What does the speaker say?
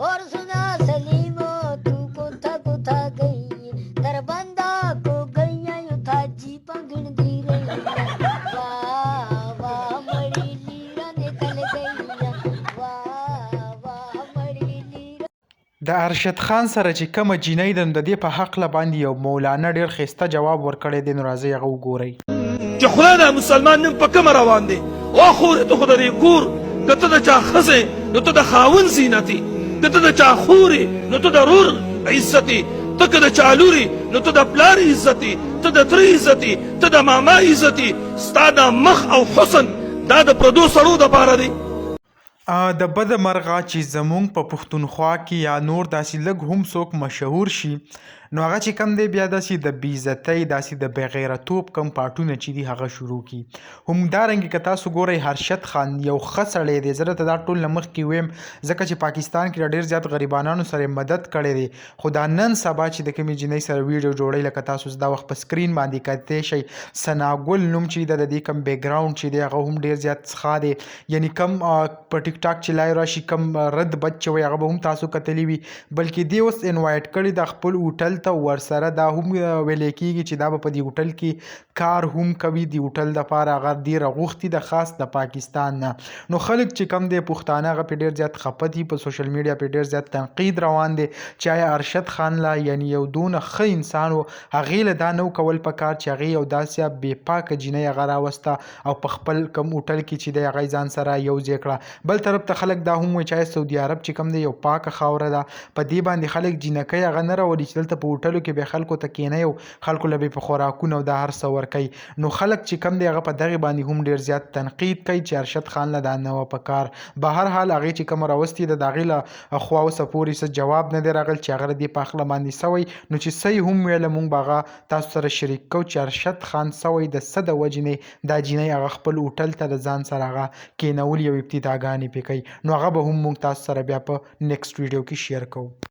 और सुना सलीमो तू कोथा कोथा गई दरबंदा को गैया यू था जीपा गिनती रही वाह वाह मड़ी लीरा निकल गई वाह वाह मड़ी लीरा د ارشد خان سره چې کومه جینۍ ده نو د دې په هکله باندې یو مولانا ډېر ښایسته جواب ورکړی دی، نو راځئ هغه وګورئ. چې خدای دا مسلمان نن په کومه روان دی او خورې ته خو د دې کور که ته د چا ښځې نو ته د خاوند زینت یې، که ته د چا خور یې نو ته د رور عزت یې، ته که د چا لور یې نو ته د پلار عزت یې، ته د تره عزت یې، ته د ماما عزت یې. ستا دا مخ او حسن دا د پردو سړو دپاره دی. د بده مرغه چې زمونږ په پښتونخوا کې یا نور داسې لږ هم څوک مشهور شي نو هغه چې کم دی بیا داسې د بېعزتۍ داسې د بېغیرتوب کم پاټونه چې دي هغه شروع کي. همدارنګې که تاسو ګورئ هرشد خان یو ښه سړی دی، زه درته دا ټول نه مخکې ویم ځکه چې پاکستان کې ډېر زیات غریبانانو سره مدد کړی دی، خو دا نن سبا چې د کومې جینۍ سره ویډیو جوړوي لکه تاسو دا وخت په سکرین باندې کتلی شئ ثناګل نوم چې د دې کم بیکګراونډ چې دی هغه هم ډېر زیات څښا دی، یعنی کم په ټیک ټاک چې لایو راشي کم رد بد چې وایي هغه به هم تاسو کتلی وي، بلکې دې اوس انوایټ کړي د خپل هوټل ته ورسره دا هم ویلی کېږي چې دا به په دې هوټل کې کار هم کوي، د هوټل دپاره هغه ډېره غوښتي ده خاص د پاکستان نه. نو خلک چې کم دی پښتانه هغه پرې ډېر زیات خفه دي، په سوشل میډیا پرې ډېر زیات تنقید روان دی چې آیا ارشد خان لا یعنی یو دونه ښه انسان و هغې له دا نه کول پکار چې هغې یو داسې بې پاکه جینۍ هغه راوسته او په خپل کم هوټل کې چې دی هغه ځان سره یوځای کړه. بل طرف ته خلک دا هم وایي چې سعودي عرب چې کوم دی یو پاکه خاوره ده، په دې باندې خلک جینکۍ هغه نه راولي چې دلته په هوټلو کې به خلکو ته کینوي او خلکو له به په خوراکونه او دا هر څه ورکوي. نو خلک چې کوم دی هغه په دغې باندې هم ډېر زیات تنقید کوي چې ارشد خان له دا نه وه پکار. به هر حال هغې چې کومه راوستې ده د هغې له خوا اوسه پورې څه جواب نه دی راغلی چې هغه د دې په هکله باندې سوی، نو چې څه یې هم ویله موږ به هغه تاسو سره شریک کوو چې ارشد خان سوی د څه د وجې نه دا جینۍ هغه خپل هوټل ته د ځان سره هغه کینولي او ابتداګانې پرې کوي، نو هغه به هم موږ تاسو سره بیا په نیکسټ ویډیو کې شیر کوو.